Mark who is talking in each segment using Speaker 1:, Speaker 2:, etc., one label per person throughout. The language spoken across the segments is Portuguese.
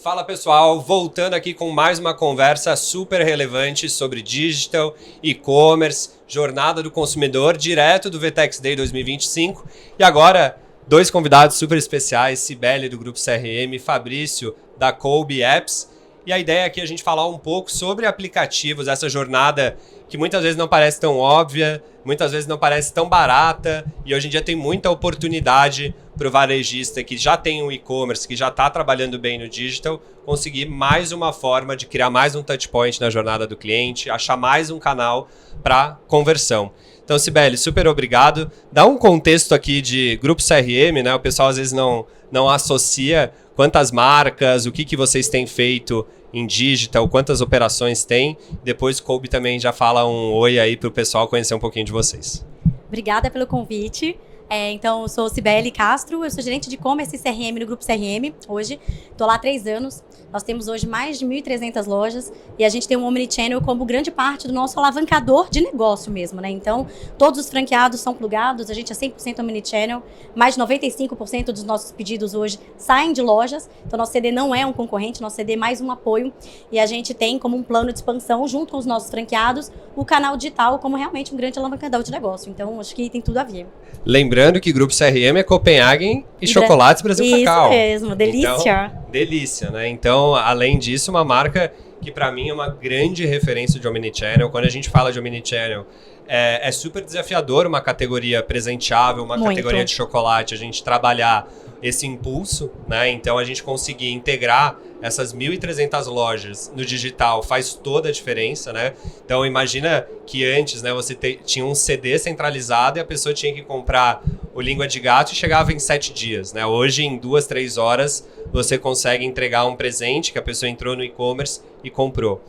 Speaker 1: Fala pessoal, voltando aqui com mais uma conversa super relevante sobre digital, e-commerce, jornada do consumidor, direto do VTEX Day 2025. E agora, dois convidados super especiais, Cibele do Grupo CRM, Fabrício da Kolbe Apps. E a ideia aqui é a gente falar um pouco sobre aplicativos, essa jornada que muitas vezes não parece tão óbvia, muitas vezes não parece tão barata, e hoje em dia tem muita oportunidade para o varejista que já tem um e-commerce, que já está trabalhando bem no digital, conseguir mais uma forma de criar mais um touchpoint na jornada do cliente, achar mais um canal para conversão. Então, Cibele, super obrigado. Dá um contexto aqui de Grupo CRM, né? O pessoal às vezes não associa quantas marcas, o que vocês têm feito em digital, quantas operações tem. Depois o Kolbe também já fala um oi aí para o pessoal conhecer um pouquinho de vocês.
Speaker 2: Obrigada pelo convite. Então, eu sou Cibele Castro, eu sou gerente de e-commerce e CRM no Grupo CRM hoje. Estou lá há 3 anos. Nós temos hoje mais de 1.300 lojas e a gente tem um Omnichannel como grande parte do nosso alavancador de negócio mesmo, né? Então, todos os franqueados são plugados, a gente é 100% Omnichannel, mais de 95% dos nossos pedidos hoje saem de lojas. Então, nosso CD não é um concorrente, nosso CD é mais um apoio e a gente tem como um plano de expansão, junto com os nossos franqueados, o canal digital como realmente um grande alavancador de negócio. Então, acho que tem tudo a ver.
Speaker 1: Lembrando que Grupo CRM é Copenhagen e Chocolates Brasil Cacau.
Speaker 2: Isso mesmo, delícia.
Speaker 1: Então, delícia, né? Então, além disso, uma marca que para mim é uma grande referência de Omnichannel. Quando a gente fala de Omnichannel, é super desafiador uma categoria presenteável, uma categoria de chocolate, a gente trabalhar esse impulso, né? Então, a gente conseguir integrar essas 1.300 lojas no digital faz toda a diferença, né? Então, imagina que antes, né, você tinha um CD centralizado e a pessoa tinha que comprar o Língua de Gato e chegava em 7 dias, né? Hoje, em 2, 3 horas, você consegue entregar um presente que a pessoa entrou no e-commerce e comprou.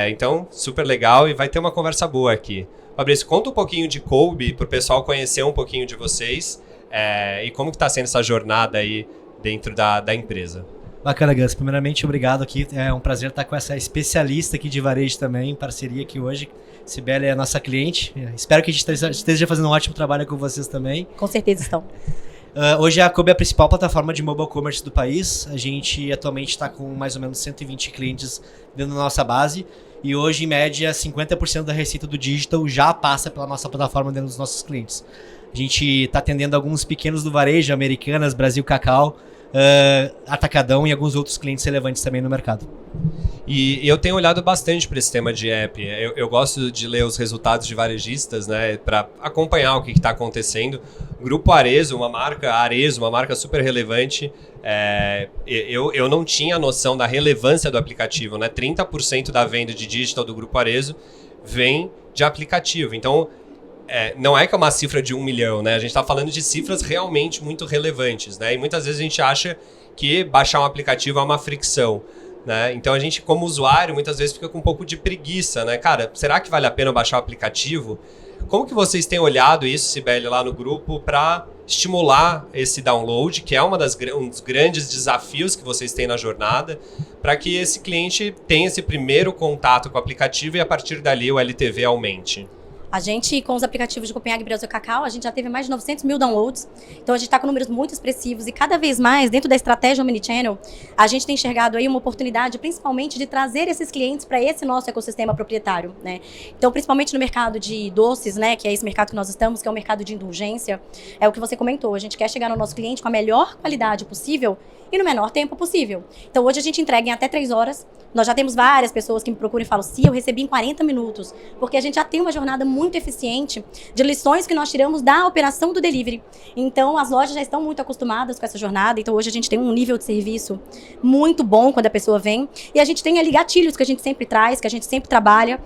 Speaker 1: Então, super legal e vai ter uma conversa boa aqui. Fabrício, conta um pouquinho de Kolbe para o pessoal conhecer um pouquinho de vocês e como que está sendo essa jornada aí dentro da empresa.
Speaker 3: Bacana, Gus. Primeiramente, obrigado aqui. É um prazer estar com essa especialista aqui de varejo também, em parceria aqui hoje. Cibele é a nossa cliente. Espero que a gente esteja fazendo um ótimo trabalho com vocês também.
Speaker 2: Com certeza estão.
Speaker 3: Hoje a Kolbe é a principal plataforma de mobile commerce do país. A gente atualmente está com mais ou menos 120 clientes dentro da nossa base. E hoje, em média, 50% da receita do digital já passa pela nossa plataforma dentro dos nossos clientes. A gente está atendendo alguns pequenos do varejo, Americanas, Brasil Cacau, Atacadão e alguns outros clientes relevantes também no mercado.
Speaker 1: E eu tenho olhado bastante para esse tema de app. Eu gosto de ler os resultados de varejistas, né, para acompanhar o que está acontecendo. Grupo Arezzo, uma marca super relevante. Eu não tinha noção da relevância do aplicativo, né? 30% da venda de digital do Grupo Arezzo vem de aplicativo. Então, não é que é uma cifra de 1 milhão, né? A gente está falando de cifras realmente muito relevantes, né? E muitas vezes a gente acha que baixar um aplicativo é uma fricção, né? Então a gente, como usuário, muitas vezes fica com um pouco de preguiça, né? Cara, será que vale a pena baixar o aplicativo? Como que vocês têm olhado isso, Cibele, lá no grupo, para estimular esse download, que é um dos grandes desafios que vocês têm na jornada, para que esse cliente tenha esse primeiro contato com o aplicativo e a partir dali o LTV aumente?
Speaker 2: A gente, com os aplicativos de Copenhague Brasil Cacau, a gente já teve mais de 900 mil downloads. Então, a gente está com números muito expressivos e cada vez mais, dentro da estratégia Omnichannel, a gente tem enxergado aí uma oportunidade, principalmente, de trazer esses clientes para esse nosso ecossistema proprietário, né? Então, principalmente no mercado de doces, né, que é esse mercado que nós estamos, que é o mercado de indulgência, é o que você comentou. A gente quer chegar no nosso cliente com a melhor qualidade possível e no menor tempo possível. Então, hoje a gente entrega em até 3 horas. Nós já temos várias pessoas que me procuram e falam, eu recebi em 40 minutos, porque a gente já tem uma jornada muito eficiente de lições que nós tiramos da operação do delivery. Então, as lojas já estão muito acostumadas com essa jornada, então hoje a gente tem um nível de serviço muito bom quando a pessoa vem, e a gente tem ali gatilhos que a gente sempre traz, que a gente sempre trabalha,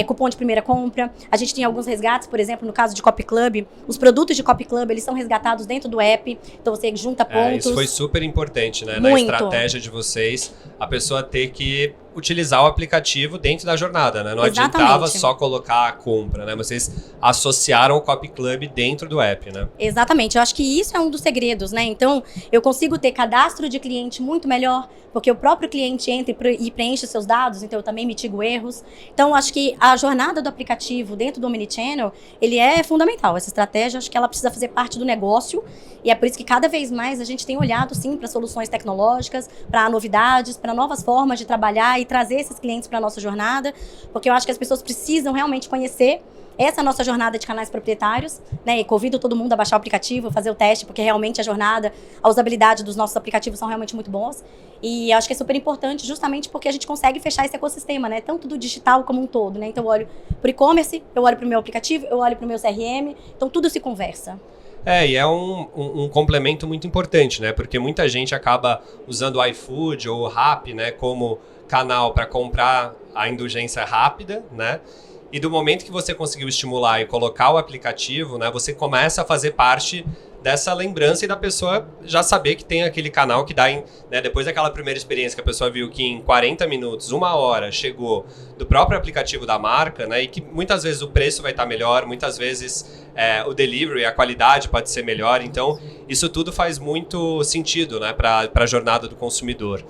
Speaker 2: cupom de primeira compra, a gente tem alguns resgates, por exemplo, no caso de Copy Club, os produtos de Copy Club, eles são resgatados dentro do app, então você junta pontos.
Speaker 1: Isso foi super importante, né? Na estratégia de vocês, a pessoa ter que utilizar o aplicativo dentro da jornada, né? Não adiantava só colocar a compra, né? né? Vocês associaram o Copy Club dentro do app, né?
Speaker 2: Exatamente, eu acho que isso é um dos segredos, né? Então, eu consigo ter cadastro de cliente muito melhor, porque o próprio cliente entra e preenche seus dados, então eu também mitigo erros. Então, eu acho que a jornada do aplicativo dentro do Omnichannel, ele é fundamental. Essa estratégia, acho que ela precisa fazer parte do negócio, e é por isso que cada vez mais a gente tem olhado, sim, para soluções tecnológicas, para novidades, para novas formas de trabalhar e trazer esses clientes para a nossa jornada, porque eu acho que as pessoas precisam realmente conhecer essa nossa jornada de canais proprietários, né? E convido todo mundo a baixar o aplicativo, fazer o teste, porque realmente a jornada, a usabilidade dos nossos aplicativos são realmente muito boas. E acho que é super importante justamente porque a gente consegue fechar esse ecossistema, né? Tanto do digital como um todo, né? Então eu olho para o e-commerce, eu olho para o meu aplicativo, eu olho para o meu CRM, então tudo se conversa.
Speaker 1: E é um complemento muito importante, né? Porque muita gente acaba usando o iFood ou o Rappi, né, como canal para comprar a indulgência rápida, né? E do momento que você conseguiu estimular e colocar o aplicativo, né, você começa a fazer parte dessa lembrança e da pessoa já saber que tem aquele canal que dá, né, depois daquela primeira experiência que a pessoa viu que em 40 minutos, 1 hora, chegou do próprio aplicativo da marca, né, e que muitas vezes o preço vai estar melhor, muitas vezes o delivery, a qualidade pode ser melhor. Então, isso tudo faz muito sentido, né, para a jornada do consumidor.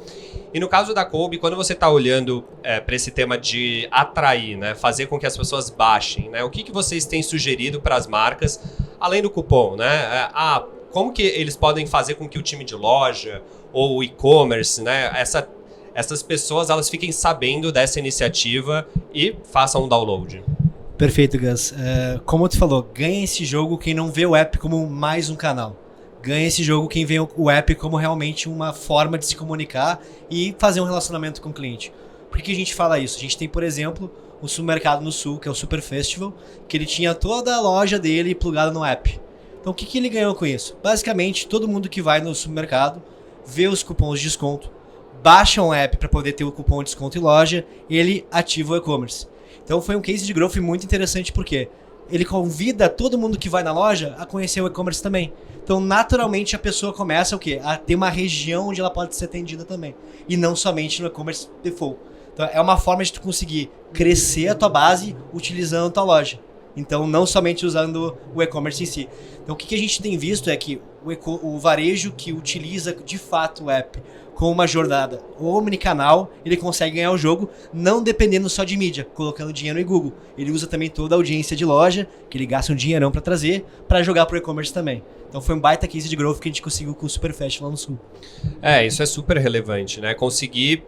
Speaker 1: E no caso da Kolbe, quando você está olhando para esse tema de atrair, né, fazer com que as pessoas baixem, né, o que vocês têm sugerido para as marcas, além do cupom, né? Como que eles podem fazer com que o time de loja ou o e-commerce, né, essas pessoas elas fiquem sabendo dessa iniciativa e façam um download?
Speaker 3: Perfeito, Gus. Como tu falou, ganha esse jogo quem não vê o app como mais um canal. Ganha esse jogo quem vê o app como realmente uma forma de se comunicar e fazer um relacionamento com o cliente. Por que a gente fala isso? A gente tem, por exemplo, um supermercado no Sul, que é o Super Festival, que ele tinha toda a loja dele plugada no app. Então o que ele ganhou com isso? Basicamente, todo mundo que vai no supermercado vê os cupons de desconto, baixa um app para poder ter o cupom de desconto em loja e ele ativa o e-commerce. Então foi um case de growth muito interessante porque ele convida todo mundo que vai na loja a conhecer o e-commerce também. Então, naturalmente, a pessoa começa a ter uma região onde ela pode ser atendida também. E não somente no e-commerce default. Então, é uma forma de tu conseguir crescer a tua base utilizando a tua loja. Então, não somente usando o e-commerce em si. Então, o que a gente tem visto é que o varejo que utiliza, de fato, o app com uma jornada omnicanal, ele consegue ganhar o jogo, não dependendo só de mídia, colocando dinheiro em Google. Ele usa também toda a audiência de loja, que ele gasta um dinheirão para trazer, para jogar pro e-commerce também. Então foi um baita case de growth que a gente conseguiu com o Superfest lá no Sul.
Speaker 1: Isso é super relevante, né? Conseguir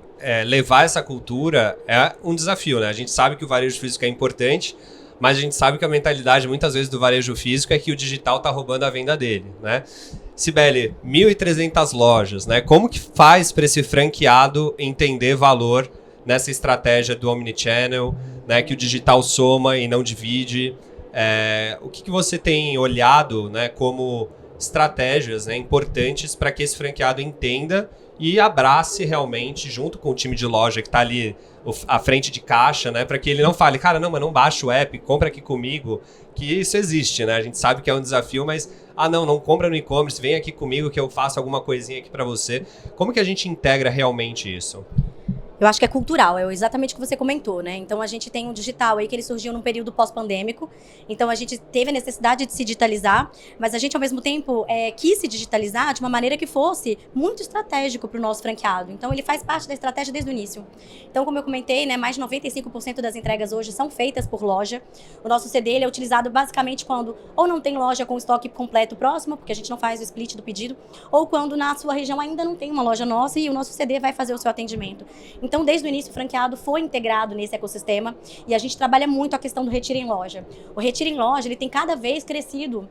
Speaker 1: levar essa cultura é um desafio, né? A gente sabe que o varejo físico é importante, mas a gente sabe que a mentalidade muitas vezes do varejo físico é que o digital está roubando a venda dele, né? Sibeli, 1.300 lojas, né? Como que faz para esse franqueado entender valor nessa estratégia do Omnichannel, né? Que o digital soma e não divide? O que você tem olhado, né, como estratégias, né, importantes para que esse franqueado entenda e abrace realmente, junto com o time de loja que está ali à frente de caixa, né, para que ele não fale, cara, não, mas não baixa o app, compra aqui comigo, que isso existe, né? A gente sabe que é um desafio, mas não compra no e-commerce, vem aqui comigo que eu faço alguma coisinha aqui para você. Como que a gente integra realmente isso?
Speaker 2: Eu acho que é cultural, é exatamente o que você comentou, né? Então a gente tem um digital aí que ele surgiu num período pós-pandêmico, então a gente teve a necessidade de se digitalizar, mas a gente ao mesmo tempo quis se digitalizar de uma maneira que fosse muito estratégico para o nosso franqueado. Então ele faz parte da estratégia desde o início. Então, como eu comentei, né, mais de 95% das entregas hoje são feitas por loja. O nosso CD ele é utilizado basicamente quando ou não tem loja com estoque completo próximo, porque a gente não faz o split do pedido, ou quando na sua região ainda não tem uma loja nossa e o nosso CD vai fazer o seu atendimento. Então, desde o início, o franqueado foi integrado nesse ecossistema e a gente trabalha muito a questão do retiro em loja. O retiro em loja, ele tem cada vez crescido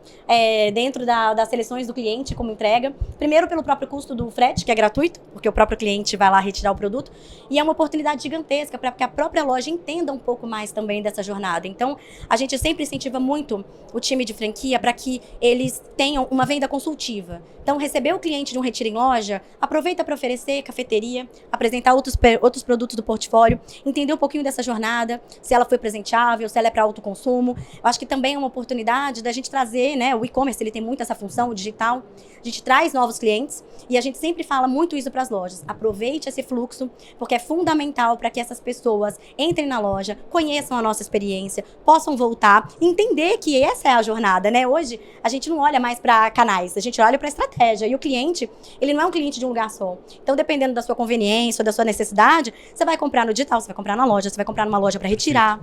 Speaker 2: dentro das seleções do cliente como entrega. Primeiro, pelo próprio custo do frete, que é gratuito, porque o próprio cliente vai lá retirar o produto. E é uma oportunidade gigantesca para que a própria loja entenda um pouco mais também dessa jornada. Então, a gente sempre incentiva muito o time de franquia para que eles tenham uma venda consultiva. Então, receber o cliente de um retiro em loja, aproveita para oferecer cafeteria, apresentar outros outros produtos do portfólio, entender um pouquinho dessa jornada, se ela foi presenteável, se ela é para autoconsumo. Eu acho que também é uma oportunidade da gente trazer, né, o e-commerce, ele tem muito essa função, o digital, a gente traz novos clientes e a gente sempre fala muito isso para as lojas. Aproveite esse fluxo, porque é fundamental para que essas pessoas entrem na loja, conheçam a nossa experiência, possam voltar, entender que essa é a jornada, né? Hoje, a gente não olha mais para canais, a gente olha para estratégia. E o cliente, ele não é um cliente de um lugar só. Então, dependendo da sua conveniência ou da sua necessidade, você vai comprar no digital, você vai comprar na loja, você vai comprar numa loja para retirar.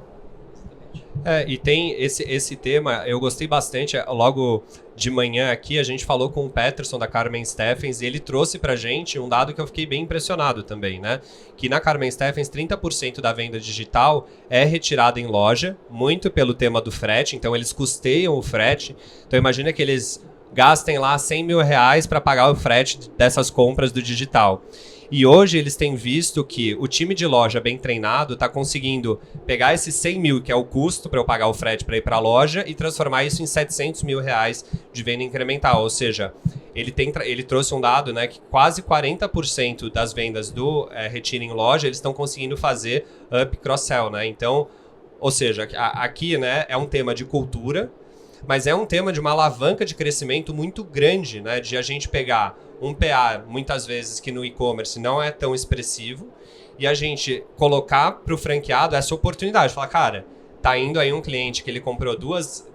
Speaker 1: E tem esse tema, eu gostei bastante, logo de manhã aqui a gente falou com o Peterson da Carmen Steffens e ele trouxe pra gente um dado que eu fiquei bem impressionado também, né? Que na Carmen Steffens 30% da venda digital é retirada em loja, muito pelo tema do frete, então eles custeiam o frete, então imagina que eles gastem lá R$100 mil para pagar o frete dessas compras do digital. E hoje eles têm visto que o time de loja bem treinado está conseguindo pegar esses 100 mil, que é o custo para eu pagar o frete para ir para a loja, e transformar isso em R$700 mil de venda incremental. Ou seja, ele trouxe um dado, né, que quase 40% das vendas do retiro em loja eles estão conseguindo fazer up cross-sell, né? Então, ou seja, aqui, né, é um tema de cultura, mas é um tema de uma alavanca de crescimento muito grande, né? De a gente pegar um PA, muitas vezes, que no e-commerce não é tão expressivo, e a gente colocar para o franqueado essa oportunidade. Falar, cara, tá indo aí um cliente que ele comprou duas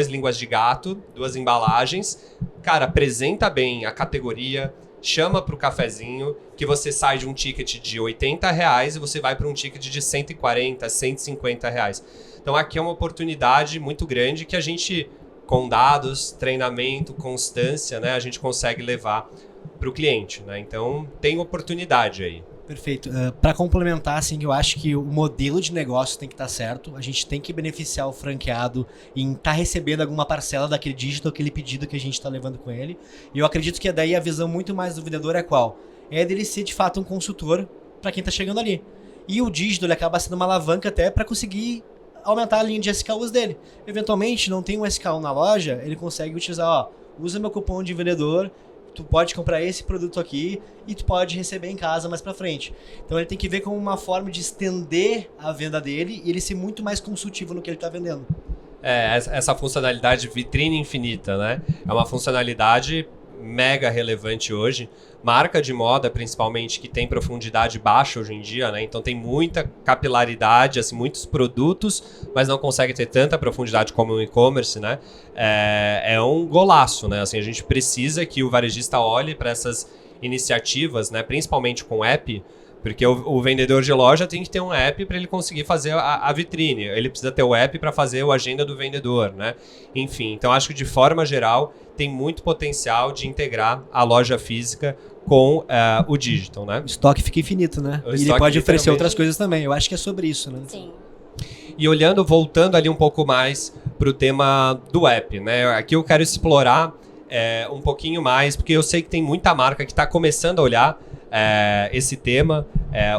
Speaker 1: línguas de gato, 2 embalagens, cara, apresenta bem a categoria, chama para o cafezinho, que você sai de um ticket de R$80 e você vai para um ticket de R$140, R$150. Então aqui é uma oportunidade muito grande que a gente, com dados, treinamento, constância, né, a gente consegue levar para o cliente, né? Então tem oportunidade aí.
Speaker 3: Perfeito. Para complementar, assim, eu acho que o modelo de negócio tem que estar certo. A gente tem que beneficiar o franqueado em estar recebendo alguma parcela daquele dígito, aquele pedido que a gente está levando com ele. E eu acredito que daí a visão muito mais do vendedor é qual? É dele ser de fato um consultor para quem está chegando ali. E o dígito ele acaba sendo uma alavanca até para conseguir aumentar a linha de SKUs dele. Eventualmente, não tem um SKU na loja, ele consegue utilizar, usa meu cupom de vendedor, tu pode comprar esse produto aqui e tu pode receber em casa mais pra frente. Então ele tem que ver como uma forma de estender a venda dele e ele ser muito mais consultivo no que ele tá vendendo.
Speaker 1: Essa funcionalidade vitrine infinita, né? É uma funcionalidade mega relevante hoje. Marca de moda, principalmente, que tem profundidade baixa hoje em dia, né? Então tem muita capilaridade, assim, muitos produtos, mas não consegue ter tanta profundidade como o e-commerce, né? É um golaço, né? Assim, a gente precisa que o varejista olhe para essas iniciativas, né? Principalmente com app, porque o vendedor de loja tem que ter um app para ele conseguir fazer a vitrine. Ele precisa ter o app para fazer a agenda do vendedor, né? Enfim, então acho que de forma geral tem muito potencial de integrar a loja física com o digital, né?
Speaker 3: O estoque fica infinito, né? E ele pode oferecer outras coisas também. Eu acho que é sobre isso, né?
Speaker 2: Sim.
Speaker 1: E voltando ali um pouco mais para o tema do app, né? Aqui eu quero explorar um pouquinho mais, porque eu sei que tem muita marca que está começando a olhar esse tema.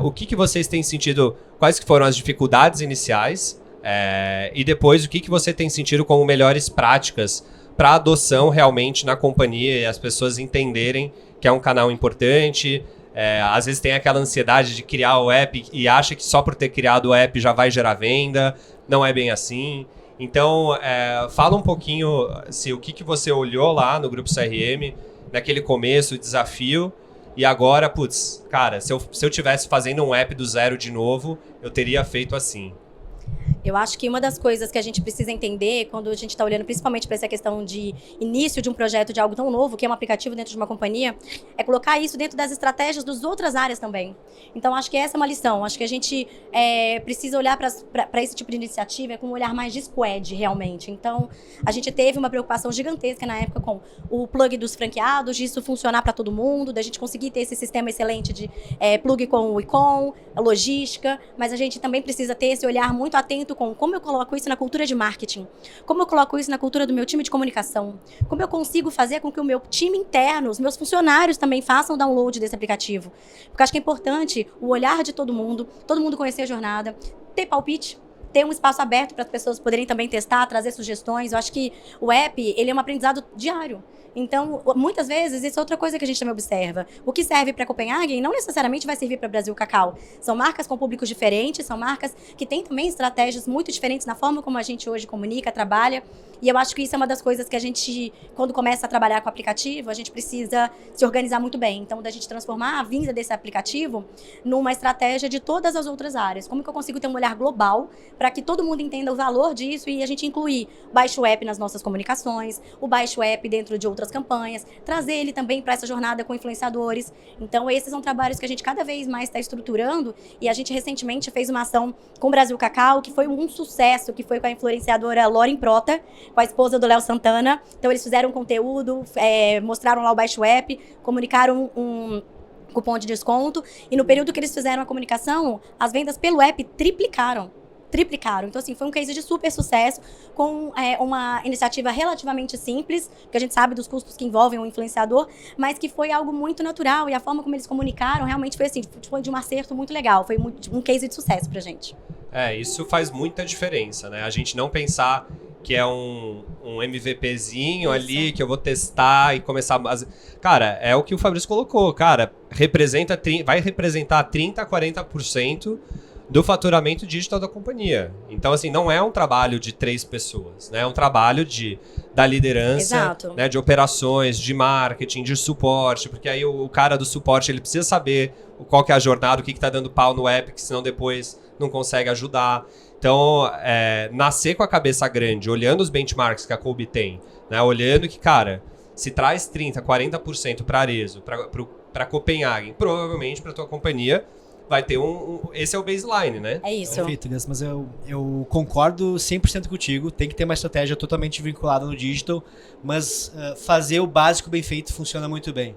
Speaker 1: O que vocês têm sentido, quais que foram as dificuldades iniciais e depois o que você tem sentido como melhores práticas para adoção realmente na companhia e as pessoas entenderem que é um canal importante. Às vezes tem aquela ansiedade de criar o app e acha que só por ter criado o app já vai gerar venda, não é bem assim. Então, fala um pouquinho assim, o que você olhou lá no Grupo CRM, naquele começo, o desafio. E agora, putz, cara, se eu tivesse fazendo um app do zero de novo, eu teria feito assim.
Speaker 2: Eu acho que uma das coisas que a gente precisa entender, quando a gente está olhando principalmente para essa questão de início de um projeto de algo tão novo, que é um aplicativo dentro de uma companhia, é colocar isso dentro das estratégias das outras áreas também. Então, acho que essa é uma lição. Acho que a gente precisa olhar para esse tipo de iniciativa com um olhar mais de squad, realmente. Então, a gente teve uma preocupação gigantesca na época com o plug dos franqueados, disso funcionar para todo mundo, da gente conseguir ter esse sistema excelente de plug com o e-com, a logística, mas a gente também precisa ter esse olhar muito atento com como eu coloco isso na cultura de marketing, como eu coloco isso na cultura do meu time de comunicação, como eu consigo fazer com que o meu time interno, os meus funcionários também façam download desse aplicativo. Porque acho que é importante o olhar de todo mundo conhecer a jornada, ter palpite, ter um espaço aberto para as pessoas poderem também testar, trazer sugestões. Eu acho que o app, ele é um aprendizado diário. Então, muitas vezes, isso é outra coisa que a gente também observa. O que serve para Copenhagen não necessariamente vai servir para Brasil Cacau. São marcas com públicos diferentes, são marcas que têm também estratégias muito diferentes na forma como a gente hoje comunica, trabalha. E eu acho que isso é uma das coisas que a gente, quando começa a trabalhar com o aplicativo, a gente precisa se organizar muito bem. Então, da gente transformar a vinda desse aplicativo numa estratégia de todas as outras áreas. Como que eu consigo ter um olhar global para que todo mundo entenda o valor disso e a gente incluir o Baixa o App nas nossas comunicações, o Baixa o App dentro de outras campanhas, trazer ele também para essa jornada com influenciadores. Então, esses são trabalhos que a gente cada vez mais está estruturando e a gente recentemente fez uma ação com o Brasil Cacau, que foi um sucesso, que foi com a influenciadora Lauren Prota, com a esposa do Léo Santana. Então, eles fizeram conteúdo, mostraram lá o Baixa o App, comunicaram um cupom de desconto e no período que eles fizeram a comunicação, as vendas pelo app triplicaram. Então, assim, foi um case de super sucesso, com uma iniciativa relativamente simples, porque a gente sabe dos custos que envolvem um influenciador, mas que foi algo muito natural, e a forma como eles comunicaram realmente foi assim, foi de um acerto muito legal, foi um case de sucesso pra gente.
Speaker 1: Isso faz muita diferença, né? A gente não pensar que é um MVPzinho ali, que eu vou testar e começar... Cara, é o que o Fabrício colocou, cara, vai representar 30% a 40% do faturamento digital da companhia. Então, assim, não é um trabalho de 3 pessoas, né? É um trabalho da liderança, né? De operações, de marketing, de suporte, porque aí o cara do suporte, ele precisa saber qual que é a jornada, o que tá dando pau no app, que senão depois não consegue ajudar. Então, nascer com a cabeça grande, olhando os benchmarks que a Kolbe tem, né? Olhando que, cara, se traz 30%, 40% para Arezzo, para Copenhagen, provavelmente para tua companhia, vai ter esse é o baseline, né?
Speaker 2: É isso.
Speaker 3: Perfeito, Gus, mas eu concordo 100% contigo. Tem que ter uma estratégia totalmente vinculada no digital, mas fazer o básico bem feito funciona muito bem.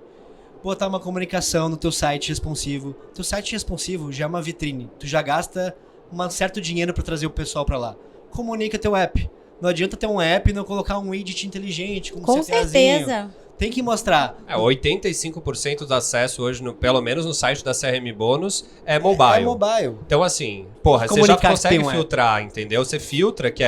Speaker 3: Botar uma comunicação no teu site responsivo. Teu site responsivo já é uma vitrine. Tu já gasta um certo dinheiro para trazer o pessoal para lá. Comunica teu app. Não adianta ter um app e não colocar um widget inteligente, como
Speaker 2: com certeza.
Speaker 3: Tem que mostrar.
Speaker 1: 85% do acesso hoje, pelo menos no site da CRM Bônus, é mobile.
Speaker 3: É mobile.
Speaker 1: Então, assim, você já consegue filtrar, entendeu? Você filtra que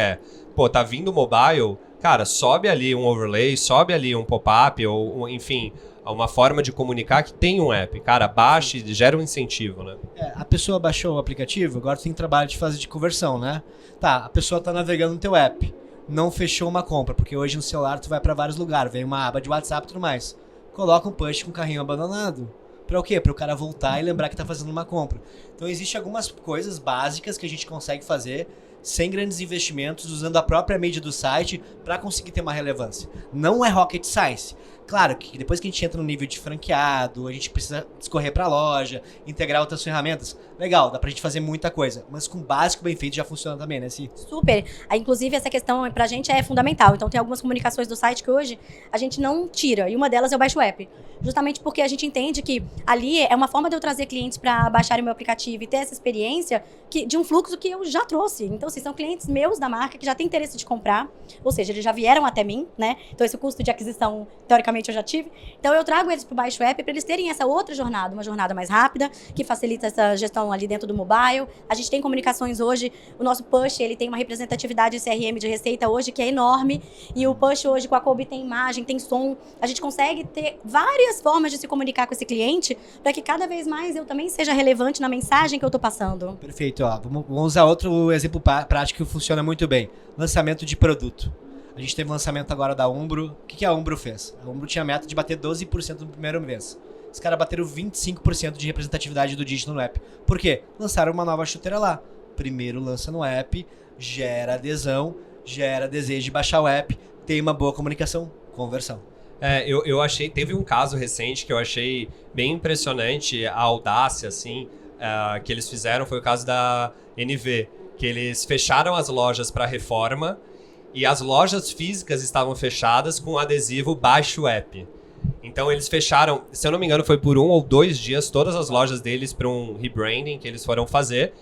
Speaker 1: tá vindo mobile, cara, sobe ali um overlay, sobe ali um pop-up, ou enfim, uma forma de comunicar que tem um app. Cara, baixe, gera um incentivo, né?
Speaker 3: A pessoa baixou o aplicativo, agora tem trabalho de fazer de conversão, né? Tá, a pessoa tá navegando no teu app. Não fechou uma compra, porque hoje no celular tu vai para vários lugares, vem uma aba de WhatsApp e tudo mais. Coloca um push com o carrinho abandonado. Para o quê? Para o cara voltar e lembrar que tá fazendo uma compra. Então existem algumas coisas básicas que a gente consegue fazer sem grandes investimentos, usando a própria mídia do site para conseguir ter uma relevância. Não é rocket science. Claro que depois que a gente entra no nível de franqueado, a gente precisa escorrer para a loja, integrar outras ferramentas. Legal, dá pra gente fazer muita coisa, mas com o básico bem feito já funciona também, né, Ci?
Speaker 2: Super. Inclusive, essa questão pra gente é fundamental. Então, tem algumas comunicações do site que hoje a gente não tira, e uma delas é o Baixa o App. Justamente porque a gente entende que ali é uma forma de eu trazer clientes para baixarem o meu aplicativo e ter essa experiência de um fluxo que eu já trouxe. Então, assim, são clientes meus da marca que já têm interesse de comprar, ou seja, eles já vieram até mim, né? Então, esse custo de aquisição, teoricamente, eu já tive. Então, eu trago eles pro Baixa o App para eles terem essa outra jornada, uma jornada mais rápida, que facilita essa gestão ali dentro do mobile. A gente tem comunicações hoje, o nosso push, ele tem uma representatividade CRM de receita hoje que é enorme, e o push hoje com a Kolbe tem imagem, tem som. A gente consegue ter várias formas de se comunicar com esse cliente para que cada vez mais eu também seja relevante na mensagem que eu tô passando.
Speaker 3: Perfeito, ó. Vamos usar outro exemplo prático que funciona muito bem. Lançamento de produto. A gente teve lançamento agora da Umbro. O que a Umbro fez? A Umbro tinha a meta de bater 12% no primeiro mês. Os caras bateram 25% de representatividade do digital no app. Por quê? Lançaram uma nova chuteira lá. Primeiro lança no app, gera adesão, gera desejo de baixar o app, tem uma boa comunicação, conversão.
Speaker 1: Eu achei, teve um caso recente que eu achei bem impressionante, a audácia, assim, que eles fizeram, foi o caso da NV, que eles fecharam as lojas para reforma e as lojas físicas estavam fechadas com adesivo Baixa o App. Então eles fecharam, se eu não me engano, foi por 1 ou 2 dias, todas as lojas deles para um rebranding que eles foram fazer.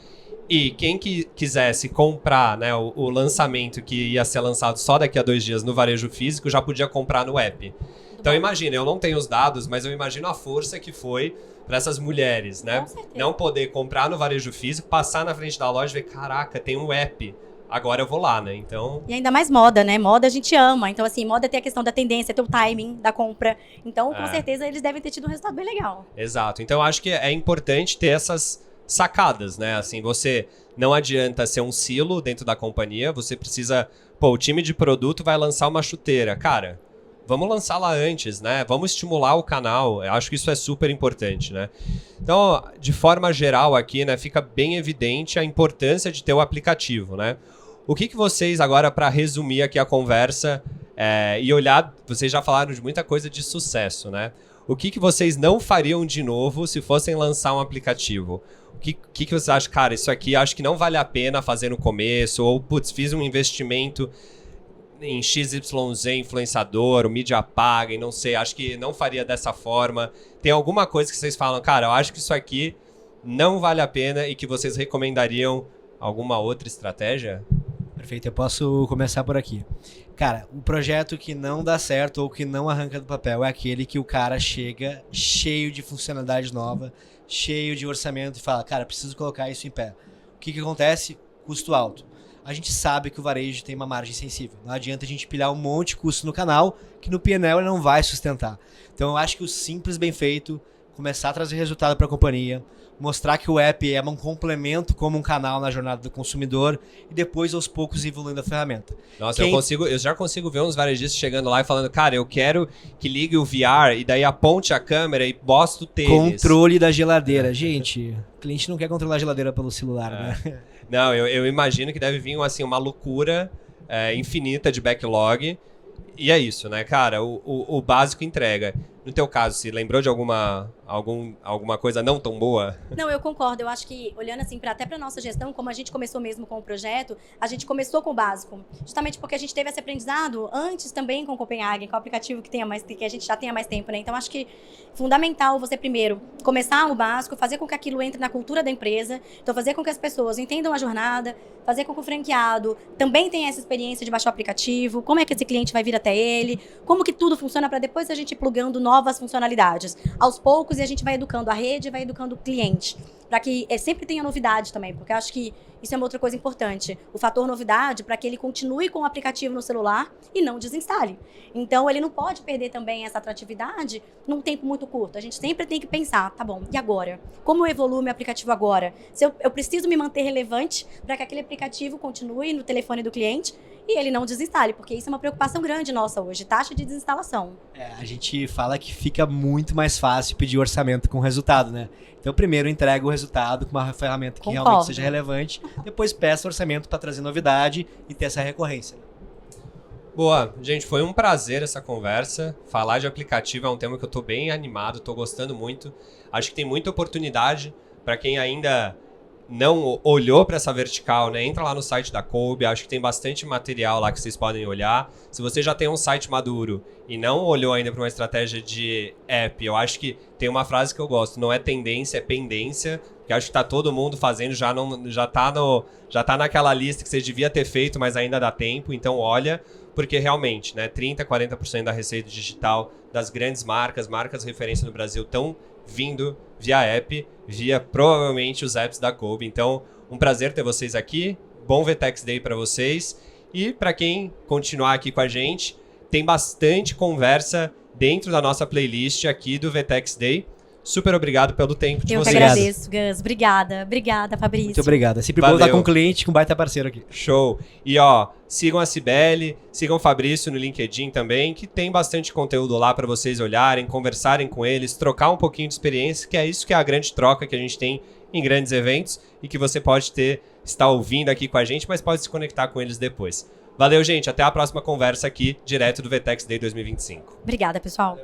Speaker 1: E quem quisesse comprar, né, o lançamento que ia ser lançado só daqui a 2 dias no varejo físico, já podia comprar no app. Então imagina, eu não tenho os dados, mas eu imagino a força que foi para essas mulheres, né? Não poder comprar no varejo físico, passar na frente da loja e ver, caraca, tem um app agora eu vou lá, né? Então,
Speaker 2: E ainda mais moda, né? Moda a gente ama. Então, assim, moda tem a questão da tendência, tem o timing da compra. Então, com certeza, eles devem ter tido um resultado bem legal.
Speaker 1: exato. Então, eu acho que é importante ter essas sacadas, né? Assim, você não adianta ser um silo dentro da companhia, você precisa... Pô, o time de produto vai lançar uma chuteira. Cara, vamos lançá-la antes, né? Vamos estimular o canal. Eu acho que isso é super importante, né? Então, de forma geral aqui, né, fica bem evidente a importância de ter o aplicativo, né? O que vocês, agora, para resumir aqui a conversa e olhar, vocês já falaram de muita coisa de sucesso, né? O que vocês não fariam de novo se fossem lançar um aplicativo? O que vocês acham? Cara, isso aqui acho que não vale a pena fazer no começo, ou, putz, fiz um investimento em XYZ influenciador, o mídia paga, e não sei, acho que não faria dessa forma. Tem alguma coisa que vocês falam, cara, eu acho que isso aqui não vale a pena e que vocês recomendariam alguma outra estratégia?
Speaker 3: Perfeito, eu posso começar por aqui. Cara, um projeto que não dá certo ou que não arranca do papel é aquele que o cara chega cheio de funcionalidade nova, cheio de orçamento e fala, cara, preciso colocar isso em pé. O que acontece? Custo alto. A gente sabe que o varejo tem uma margem sensível. Não adianta a gente pilhar um monte de custo no canal que no P&L ele não vai sustentar. Então eu acho que o simples bem feito, começar a trazer resultado para a companhia, mostrar que o app é um complemento como um canal na jornada do consumidor e depois aos poucos evoluindo a ferramenta.
Speaker 1: Nossa, eu já consigo ver uns varejistas chegando lá e falando, cara, eu quero que ligue o VR e daí aponte a câmera e poste o tênis.
Speaker 3: Controle da geladeira. Gente, o cliente não quer controlar a geladeira pelo celular, né?
Speaker 1: Não, eu imagino que deve vir assim, uma loucura infinita de backlog. E é isso, né, cara? O básico entrega. No teu caso, se lembrou de alguma coisa não tão boa?
Speaker 2: Não, eu concordo. Eu acho que, olhando assim, até para nossa gestão, como a gente começou mesmo com o projeto, a gente começou com o básico. Justamente porque a gente teve esse aprendizado antes também com o Copenhagen, com o aplicativo que a gente já tenha mais tempo, né? Então, acho que fundamental você, primeiro, começar o básico, fazer com que aquilo entre na cultura da empresa. Então, fazer com que as pessoas entendam a jornada, fazer com que o franqueado também tenha essa experiência de baixar o aplicativo, como é que esse cliente vai vir até ele, como que tudo funciona para depois a gente ir plugando novas funcionalidades. Aos poucos, e a gente vai educando a rede, vai educando o cliente, para que sempre tenha novidade também, porque eu acho que isso é uma outra coisa importante. O fator novidade, para que ele continue com o aplicativo no celular e não desinstale. Então, ele não pode perder também essa atratividade num tempo muito curto. A gente sempre tem que pensar, tá bom, e agora? Como eu evoluo meu aplicativo agora? Se eu preciso me manter relevante para que aquele aplicativo continue no telefone do cliente e ele não desinstale, porque isso é uma preocupação grande nossa hoje, taxa de desinstalação.
Speaker 3: A gente fala que fica muito mais fácil pedir orçamento com resultado, né? Então, primeiro entrega o resultado com uma ferramenta que realmente seja relevante, depois peça orçamento para trazer novidade e ter essa recorrência.
Speaker 1: Boa, gente, foi um prazer essa conversa. Falar de aplicativo é um tema que eu tô bem animado, tô gostando muito. Acho que tem muita oportunidade para quem ainda não olhou para essa vertical, né? Entra lá no site da Kolbe, acho que tem bastante material lá que vocês podem olhar. Se você já tem um site maduro e não olhou ainda para uma estratégia de app, eu acho que tem uma frase que eu gosto, não é tendência, é pendência, que acho que tá todo mundo fazendo, já tá naquela lista que você devia ter feito, mas ainda dá tempo, então olha, porque realmente, né, 30%, 40% da receita digital das grandes marcas referência no Brasil estão vindo via app, via provavelmente os apps da Kolbe. Então, um prazer ter vocês aqui. Bom VTEX Day para vocês. E para quem continuar aqui com a gente, tem bastante conversa dentro da nossa playlist aqui do VTEX Day. Super obrigado pelo tempo de vocês.
Speaker 2: Eu que agradeço, Gus. Obrigada, Fabrício.
Speaker 3: Muito obrigado. É sempre bom estar com um cliente, com um baita parceiro aqui.
Speaker 1: Show. E ó, sigam a Cibele, sigam o Fabrício no LinkedIn também, que tem bastante conteúdo lá para vocês olharem, conversarem com eles, trocar um pouquinho de experiência, que é isso que é a grande troca que a gente tem em grandes eventos e que você pode estar ouvindo aqui com a gente, mas pode se conectar com eles depois. Valeu, gente. Até a próxima conversa aqui, direto do VTEX Day 2025.
Speaker 2: Obrigada, pessoal.